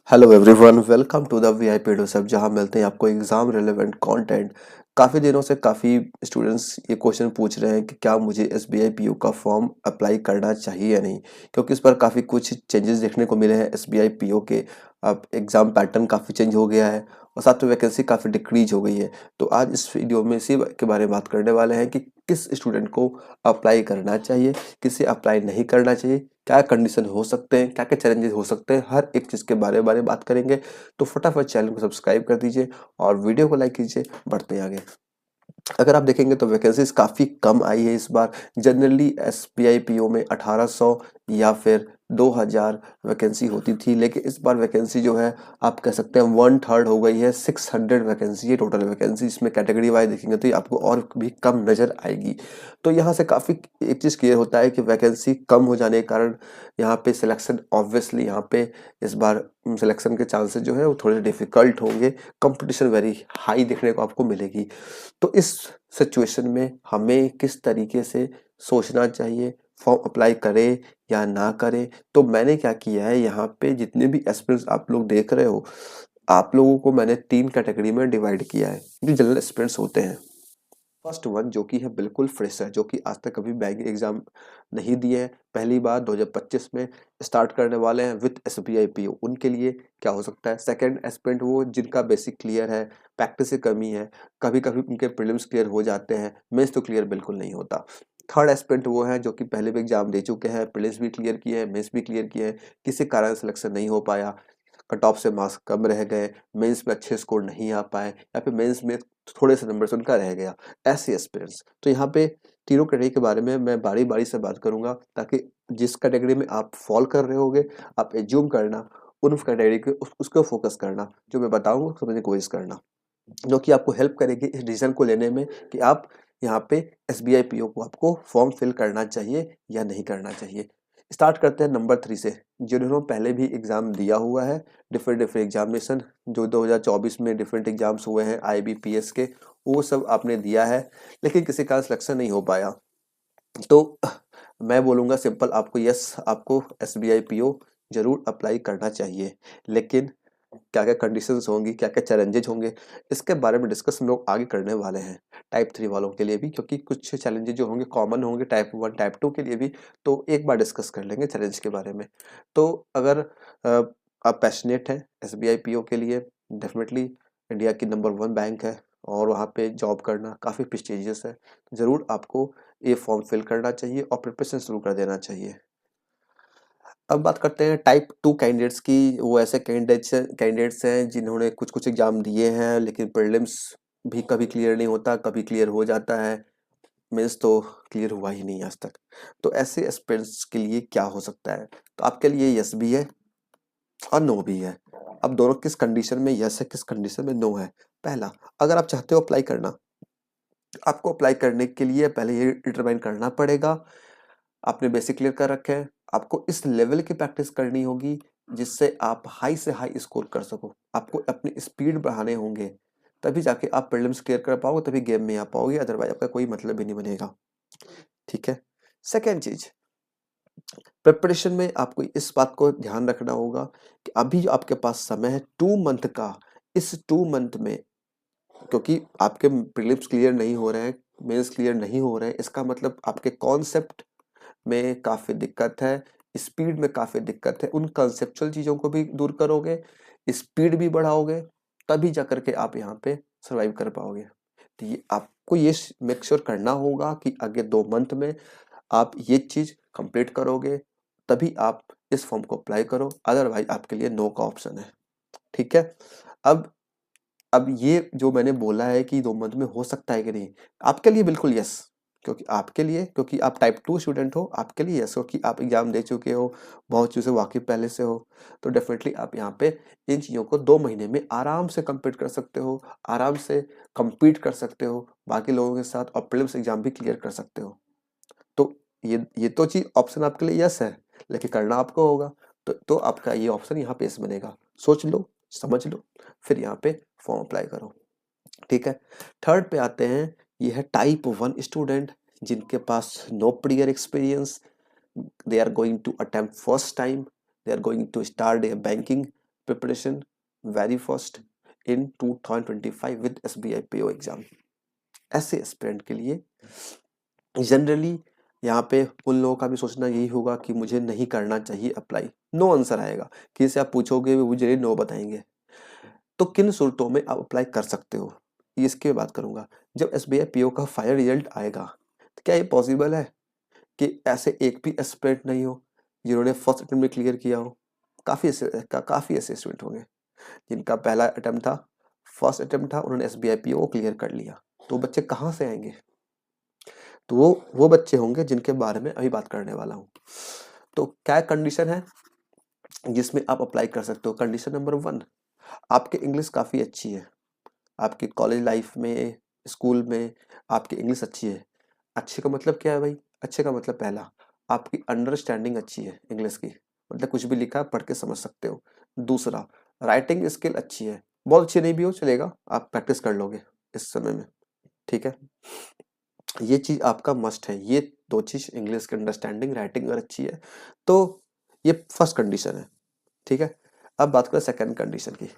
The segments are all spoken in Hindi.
Hello everyone, welcome to the VIP डोसेप, जहां मिलते हैं आपको एग्जाम रिलेवेंट कंटेंट। काफ़ी दिनों से काफ़ी स्टूडेंट्स ये क्वेश्चन पूछ रहे हैं कि क्या मुझे एसबीआई पीओ का फॉर्म अप्लाई करना चाहिए या नहीं, क्योंकि इस पर काफ़ी कुछ चेंजेस देखने को मिले हैं एसबीआई पीओ के। अब एग्ज़ाम पैटर्न काफ़ी चेंज हो गया है और साथ में वैकेंसी काफ़ी डिक्रीज हो गई है। तो आज इस वीडियो में इसी के बारे में बात करने वाले हैं कि किस स्टूडेंट को अप्लाई करना चाहिए, किसे अप्लाई नहीं करना चाहिए, क्या कंडीशन हो सकते हैं, क्या क्या चैलेंजेस हो सकते हैं, हर एक चीज़ के बारे में बात करेंगे। तो फटाफट चैनल को सब्सक्राइब कर दीजिए और वीडियो को लाइक कीजिए। बढ़ते हैं आगे। अगर आप देखेंगे तो वैकेंसीज काफ़ी कम आई है इस बार। जनरली एसबीआई पीओ में 1800 या फिर 2000 वैकेंसी होती थी, लेकिन इस बार वैकेंसी जो है आप कह सकते हैं 1/3 हो गई है। 600 वैकेंसी है टोटल वैकेंसी। इसमें कैटेगरी वाइज देखेंगे तो ये आपको और भी कम नज़र आएगी। तो यहाँ से काफ़ी एक चीज़ क्लियर होता है कि वैकेंसी कम हो जाने के कारण यहाँ पे सिलेक्शन ऑब्वियसली यहाँ पे इस बार सिलेक्शन के चांसेस जो है वो थोड़े डिफिकल्ट होंगे। कंपटीशन वेरी हाई देखने को आपको मिलेगी। तो इस सिचुएशन में हमें किस तरीके से सोचना चाहिए, फॉर्म अप्लाई करें या ना करें। तो मैंने क्या किया है, यहाँ पे जितने भी एस्पिरेंट्स आप लोग देख रहे हो, आप लोगों को मैंने 3 कैटेगरी में डिवाइड किया है जो जनरल एस्पिरेंट्स होते हैं। फर्स्ट वन जो कि है बिल्कुल फ्रेश है, जो कि आज तक कभी बैंक एग्जाम नहीं दिए हैं, पहली बार 2025 में स्टार्ट करने वाले हैं विद एसबीआई पीओ। उनके लिए क्या हो सकता है। सेकंड एस्पिरेंट वो जिनका बेसिक क्लियर है, प्रैक्टिस की कमी है, कभी कभी उनके प्रीलिम्स क्लियर हो जाते हैं, मेंस तो क्लियर बिल्कुल नहीं होता। थर्ड एस्पिरेंट वो है जो कि पहले भी एग्जाम दे चुके हैं, प्रीलिम्स भी क्लियर किए हैं, मेंस भी क्लियर किए हैं, किसी कारण सिलेक्शन नहीं हो पाया, कट ऑफ से मार्क्स कम रह गए, मेंस में अच्छे स्कोर नहीं आ पाए, या फिर मेंस में थोड़े से नंबर से उनका रह गया, ऐसे एस्पिरेंट्स। तो यहाँ पे तीनों कैटेगरी के बारे में मैं बारी बारी से बात करूंगा, ताकि जिस कैटेगरी में आप फॉल कर रहे होगे आप एज्यूम करना, उन कैटेगरी के उसको फोकस करना, जो मैं बताऊंगा समझने की कोशिश करना, जो कि आपको हेल्प करेगी इस डिसीजन को लेने में कि आप यहाँ पे एसबीआई पीओ को आपको फॉर्म फिल करना चाहिए या नहीं करना चाहिए। स्टार्ट करते हैं नंबर 3 से। जिन्होंने पहले भी एग्जाम दिया हुआ है, डिफरेंट डिफरेंट एग्जामिनेशन जो 2024 में डिफरेंट एग्जाम्स हुए हैं आईबीपीएस के, वो सब आपने दिया है, लेकिन किसी का सिलेक्शन नहीं हो पाया। तो मैं बोलूँगा सिंपल आपको, यस आपको एसबीआई पीओ जरूर अप्लाई करना चाहिए, लेकिन क्या-क्या कंडीशंस होंगी, क्या-क्या चैलेंजेज होंगे, इसके बारे में डिस्कस हम लोग आगे करने वाले हैं। टाइप 3 वालों के लिए भी, क्योंकि कुछ चैलेंजेज जो होंगे कॉमन होंगे टाइप 1, टाइप 2 के लिए भी, तो एक बार डिस्कस कर लेंगे चैलेंज के बारे में। तो अगर अ, आप पैशनेट हैं एसबीआई पीओ के लिए, डेफिनिटली इंडिया की नंबर 1 बैंक है और वहाँ पे जॉब करना काफ़ी प्रेस्टिजियस है। ज़रूर आपको ये फॉर्म फिल करना चाहिए और प्रिपरेशन शुरू कर देना चाहिए। अब बात करते हैं टाइप 2 कैंडिडेट्स की। वो ऐसे कैंडिडेट्स हैं जिन्होंने कुछ-कुछ एग्ज़ाम दिए हैं, लेकिन प्रीलिम्स भी कभी क्लियर नहीं होता, कभी क्लियर हो जाता है, मेंस तो क्लियर हुआ ही नहीं आज तक। तो ऐसे एस्पिरेंट्स के लिए क्या हो सकता है? तो आपके लिए यस भी है और नो भी है। अब दोनों किस कंडीशन में यस है, किस कंडीशन में नो है? पहला, अगर आप चाहते हो अप्लाई करना, आपको अप्लाई करने के लिए पहले ये डिटरमाइन करना पड़ेगा आपने बेसिक क्लियर कर रखे हैं, आपको इस लेवल की प्रैक्टिस करनी होगी जिससे आप हाई से हाई स्कोर कर सको। आपको अपनी स्पीड बढ़ाने होंगे, तभी जाके आप प्रीलिम्स क्लियर कर पाओगे, तभी गेम में आ पाओगे, अदरवाइज आपका कोई मतलब ही नहीं बनेगा। ठीक है। सेकेंड चीज, प्रिपरेशन में आपको इस बात को ध्यान रखना होगा कि अभी जो आपके पास समय है 2 मंथ का, इस 2 मंथ में, क्योंकि आपके प्रीलिम्स क्लियर नहीं हो रहे हैं, मेंस क्लियर नहीं हो रहे हैं, इसका मतलब आपके कॉन्सेप्ट में काफ़ी दिक्कत है, स्पीड में काफ़ी दिक्कत है। उन कंसेप्चुअल चीज़ों को भी दूर करोगे, स्पीड भी बढ़ाओगे, तभी जा कर के आप यहाँ पे सर्वाइव कर पाओगे। तो ये आपको ये मेक श्योर करना होगा कि अगले 2 मंथ में आप ये चीज़ कंप्लीट करोगे, तभी आप इस फॉर्म को अप्लाई करो, अदरवाइज आपके लिए नो का ऑप्शन है। ठीक है। अब अब ये जो मैंने बोला है कि 2 मंथ में हो सकता है कि नहीं, आपके लिए बिल्कुल यस, क्योंकि आपके लिए, क्योंकि आप टाइप 2 स्टूडेंट हो, आपके लिए यस हो कि आप एग्ज़ाम दे चुके हो, बहुत चीज़ों से वाकिफ़ पहले से हो, तो डेफ़िनेटली आप यहाँ पे इन चीज़ों को 2 महीने में आराम से कंप्लीट कर सकते हो, आराम से कम्पीट कर सकते हो बाकी लोगों के साथ और प्रीलिम्स एग्ज़ाम भी क्लियर कर सकते हो। तो ये तो चीज़ ऑप्शन आपके लिए यस है, लेकिन करना आपको होगा। तो आपका ये ऑप्शन यहाँ पे यस बनेगा। सोच लो, समझ लो, फिर यहाँ पे फॉर्म अप्लाई करो। ठीक है। थर्ड पे आते हैं, ये है टाइप 1 स्टूडेंट जिनके पास no prior experience, they are going to attempt first time, they are going to start a banking preparation very first in 2025 with SBI PO एग्जाम। ऐसे एस्पिरेंट के लिए जनरली यहाँ पे उन लोगों का भी सोचना यही होगा कि मुझे नहीं करना चाहिए अप्लाई। नो आंसर आएगा, किसी से आप पूछोगे वो मुझे नो बताएंगे। तो किन सूरतों में आप अप्लाई कर सकते हो, ये इसकी बात करूंगा। जब SBI PO का फाइनल रिजल्ट आएगा तो क्या ये पॉसिबल है कि ऐसे एक भी एस्पिरेंट नहीं हो जिन्होंने फर्स्ट अटेम्प्ट में क्लियर किया हो? काफ़ी ऐसे स्टूडेंट होंगे जिनका पहला अटेम्प्ट था, फर्स्ट अटेम्प्ट था, उन्होंने SBI PO को क्लियर कर लिया। तो बच्चे कहाँ से आएंगे? तो वो बच्चे होंगे जिनके बारे में अभी बात करने वाला हूँ। तो क्या कंडीशन है जिसमें आप अप्लाई कर सकते हो? कंडीशन नंबर 1, आपकी इंग्लिश काफ़ी अच्छी है, आपकी कॉलेज लाइफ में, स्कूल में आपकी इंग्लिश अच्छी है। अच्छे का मतलब क्या है भाई? अच्छे का मतलब पहला, आपकी अंडरस्टैंडिंग अच्छी है इंग्लिश की, मतलब कुछ भी लिखा पढ़ के समझ सकते हो। दूसरा, राइटिंग स्किल अच्छी है, बहुत अच्छी नहीं भी हो चलेगा, आप प्रैक्टिस कर लोगे इस समय में, ठीक है। ये चीज़ आपका मस्ट है, ये 2 चीज़, इंग्लिश की अंडरस्टैंडिंग, राइटिंग अगर अच्छी है तो ये फर्स्ट कंडीशन है, ठीक है। अब बात करें सेकंड कंडीशन की।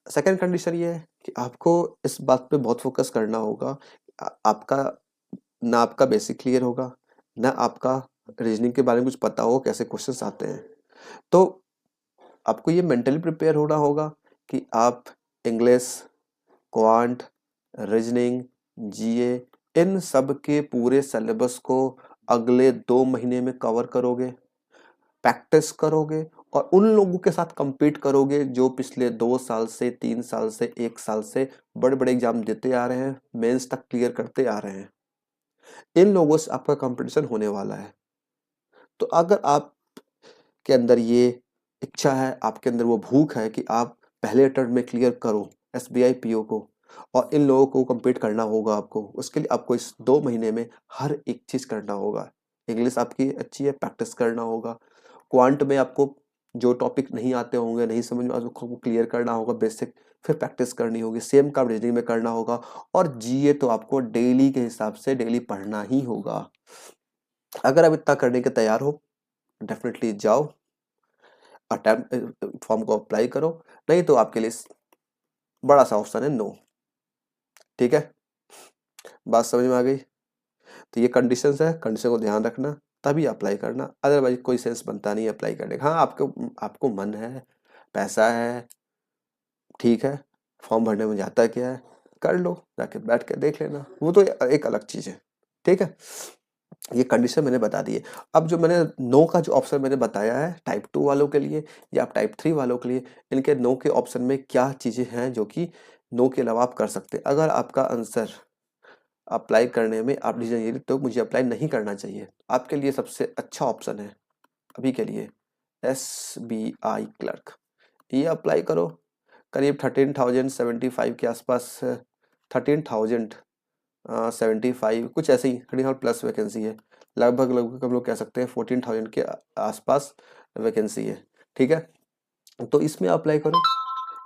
सेकंड कंडीशन ये है कि आपको इस बात पे बहुत फोकस करना होगा। आपका ना आपका बेसिक क्लियर होगा, ना आपका रीजनिंग के बारे में कुछ पता हो कैसे क्वेश्चंस आते हैं। तो आपको ये मेंटली प्रिपेयर होना होगा कि आप इंग्लिश, क्वांट, रीजनिंग, जीए, इन सब के पूरे सिलेबस को अगले 2 महीने में कवर करोगे, प्रैक्टिस करोगे और उन लोगों के साथ compete करोगे जो पिछले 2 साल से, 3 साल से, 1 साल से बड़े-बड़े एग्जाम देते आ रहे हैं, मेंस तक क्लियर करते आ रहे हैं। इन लोगों से आपका कंपटीशन होने वाला है। तो अगर आप के अंदर ये इच्छा है, आपके अंदर वो भूख है कि आप पहले अटेम्प्ट में क्लियर करो SBI PO को, और इन लोगों को compete करना होगा आपको, उसके लिए आपको इस 2 महीने में हर एक चीज़ करना होगा। इंग्लिश आपकी अच्छी है, प्रैक्टिस करना होगा। क्वांट में आपको जो टॉपिक नहीं आते होंगे, नहीं समझ में, उसको क्लियर करना होगा बेसिक, फिर प्रैक्टिस करनी होगी। सेम काम रीजनिंग में करना होगा। और जीए तो आपको डेली के हिसाब से डेली पढ़ना ही होगा। अगर आप इतना करने के तैयार हो, डेफिनेटली जाओ, अटेम्प्ट फॉर्म को अप्लाई करो, नहीं तो आपके लिए बड़ा सा ऑप्शन है नो, ठीक है। बात समझ में आ गई? तो ये कंडीशंस है, कंडीशन को ध्यान रखना, तभी अप्लाई करना, अदरवाइज कोई सेंस बनता नहीं अप्लाई करने का। हाँ, आपको मन है, पैसा है, ठीक है, फॉर्म भरने में जाता क्या है, कर लो, जाके बैठ के देख लेना, वो तो एक अलग चीज़ है, ठीक है। ये कंडीशन मैंने बता दी है। अब जो मैंने नो का जो ऑप्शन मैंने बताया है टाइप 2 वालों के लिए या टाइप 3 वालों के लिए, इनके नो के ऑप्शन में क्या चीज़ें हैं जो कि नो के अलावा आप कर सकते हैं। अगर आपका आंसर अप्लाई करने में आप डिसीजन ये तो मुझे अप्लाई नहीं करना चाहिए, आपके लिए सबसे अच्छा ऑप्शन है अभी के लिए SBI क्लर्क। ये अप्लाई करो, करीब 13,075 के आसपास, 13,075 कुछ ऐसे ही, 13,000 प्लस वैकेंसी है, लगभग हम लोग कह सकते हैं 14,000 के आसपास वैकेंसी है, ठीक है। तो इसमें अप्लाई करो,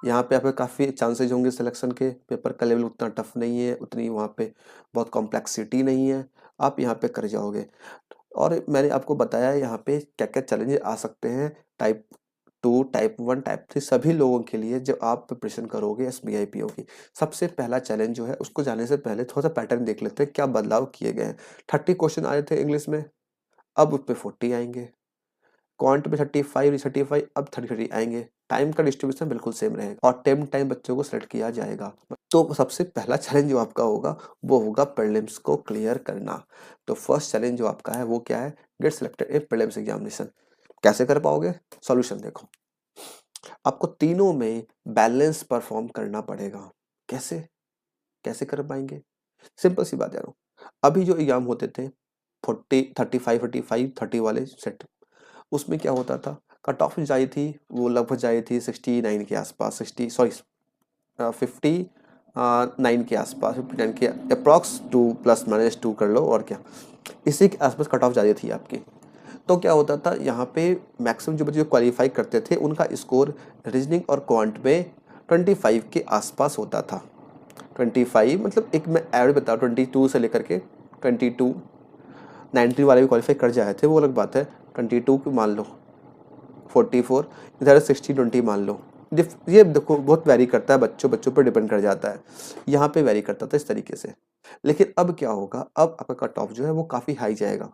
यहाँ पे आपके काफ़ी चांसेज होंगे सिलेक्शन के। पेपर का लेवल उतना टफ नहीं है, उतनी वहाँ पे बहुत कॉम्प्लेक्सिटी नहीं है, आप यहाँ पे कर जाओगे। और मैंने आपको बताया है यहाँ पे क्या क्या चैलेंजेस आ सकते हैं टाइप 2, टाइप 1, टाइप 3 सभी लोगों के लिए जब आप प्रिपरेशन करोगे SBI PO की। सबसे पहला चैलेंज जो है उसको जाने से पहले थोड़ा सा पैटर्न देख लेते हैं, क्या बदलाव किए गए हैं। 30 क्वेश्चन आए थे इंग्लिश में, अब उस पे 40 आएंगे। क्वांट में 35, अब 30 आएंगे। टाइम का डिस्ट्रीब्यूशन बिल्कुल सेम रहेगा और टाइम बच्चों को सेलेक्ट किया जाएगा। तो सबसे पहला चैलेंज जो आपका होगा वो होगा प्रीलिम्स को क्लियर करना। तो फर्स्ट चैलेंज जो आपका है वो क्या है? Get selected in prelims examination. कैसे कर पाओगे? सॉल्यूशन देखो, आपको तीनों में बैलेंस परफॉर्म करना पड़ेगा। कैसे कैसे कर पाएंगे? सिंपल सी बात यारो, अभी जो एग्जाम होते थे 40, 35, 45, 30 वाले सेट, उसमें क्या होता था, कट ऑफ जाई थी वो लगभग जाई थी 69 के आसपास, 60 सॉरी 59 के आसपास, 59 के अप्रॉक्स, 2 प्लस माइनस 2 कर लो और क्या, इसी के आसपास कट ऑफ जाती थी आपकी। तो क्या होता था यहाँ पे मैक्सिमम जो बच्चे क्वालिफाई करते थे उनका स्कोर रीजनिंग और क्वांट में 25 के आसपास होता था। 25 मतलब एक मैं एवरेज बता, 22 से लेकर के 22, 90 वाले भी क्वालिफाई कर जाए थे वो अलग बात है, 22 की मान लो 44, इधर 60-20 मान लो। ये देखो बहुत वेरी करता है, बच्चों पर डिपेंड कर जाता है, यहाँ पे वेरी करता था इस तरीके से। लेकिन अब क्या होगा, अब आपका कट ऑफ जो है वो काफ़ी हाई जाएगा,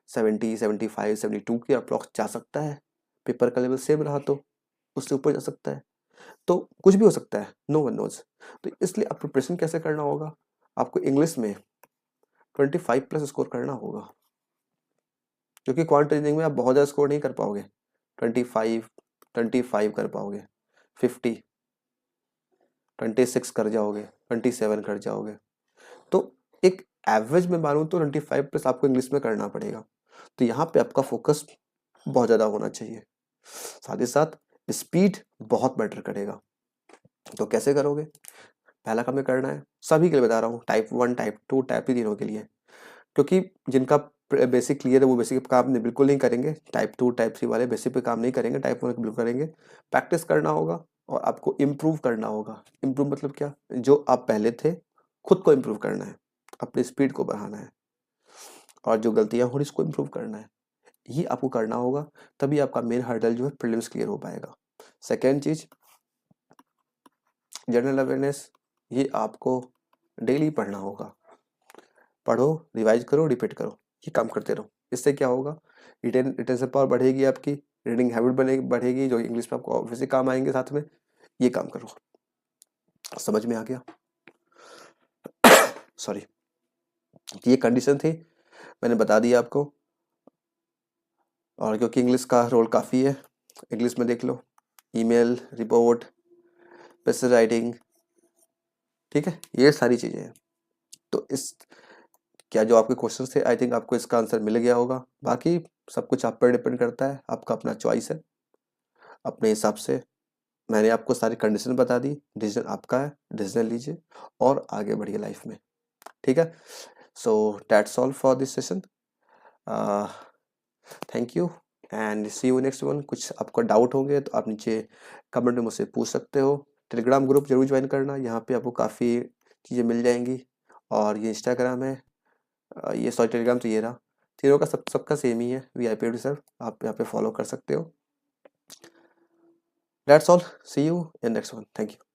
70, 75, 72 के अप्रॉक्स जा सकता है। पेपर का लेवल सेम रहा तो उससे ऊपर जा सकता है, तो कुछ भी हो सकता है, नो वन नोज। तो इसलिए अब प्रिपरेशन कैसे करना होगा, आपको इंग्लिश में 25 प्लस स्कोर करना होगा, क्योंकि क्वांट रीजनिंग में आप बहुत ज़्यादा स्कोर नहीं कर पाओगे। 25 कर पाओगे, 50, 26 कर जाओगे, 27 कर जाओगे। तो एक एवरेज में मानूँ तो 25 प्लस आपको इंग्लिश में करना पड़ेगा। तो यहाँ पे आपका फोकस बहुत ज़्यादा होना चाहिए, साथ ही साथ स्पीड बहुत मैटर करेगा। तो कैसे करोगे, पहला काम ये करना है, सभी के लिए बता रहा हूँ, टाइप 1, टाइप 2, टाइप 3 तीनों के लिए, क्योंकि जिनका बेसिक क्लियर है वो बेसिक काम नहीं बिल्कुल नहीं करेंगे, टाइप 2 टाइप 3 वाले बेसिक पे काम नहीं करेंगे, टाइप 1 बिल्कुल करेंगे। प्रैक्टिस करना होगा और आपको इम्प्रूव करना होगा। इम्प्रूव मतलब क्या, जो आप पहले थे खुद को इम्प्रूव करना है, अपनी स्पीड को बढ़ाना है, और जो गलतियां हो रही उसको इम्प्रूव करना है, ये आपको करना होगा। तभी आपका मेन हर्डल जो है प्रीलिम्स क्लियर हो पाएगा। सेकेंड चीज, जनरल अवेयरनेस, ये आपको डेली पढ़ना होगा। पढ़ो, रिवाइज करो, रिपीट करो, ये काम करते रहो। इससे क्या होगा, रिटेंशन पावर बढ़ेगी, आपकी रीडिंग हैबिट बढ़ेगी, जो इंग्लिश में आपको ऑब्वियसली काम आएंगे। साथ में ये काम करो, समझ में आ गया? सॉरी, ये कंडीशन थी, मैंने बता दिया आपको। और क्योंकि इंग्लिश का रोल काफ़ी है, इंग्लिश में देख लो, ईमेल, रिपोर्ट, पैसेज राइटिंग, ठीक है, ये सारी चीज़ें हैं। तो इस क्या जो आपके क्वेश्चन थे, आई थिंक आपको इसका आंसर मिल गया होगा। बाकी सब कुछ आप पर डिपेंड करता है, आपका अपना चॉइस है, अपने हिसाब से मैंने आपको सारी कंडीशन बता दी, डिसीजन आपका है, डिसीजन लीजिए और आगे बढ़िए लाइफ में, ठीक है। So that's all for this session, thank you and see you next one. कुछ आपका डाउट होंगे तो आप नीचे कमेंट में मुझसे पूछ सकते हो। टेलीग्राम ग्रुप जरूर ज्वाइन करना, यहाँ पे आपको काफ़ी चीज़ें मिल जाएंगी। और ये इंस्टाग्राम है, ये सॉरी टेलीग्राम तो ये रहा, तीनों का सबका सेम ही है, VIP सर, आप यहाँ पे फॉलो कर सकते हो। That's all, see you in next one, thank you.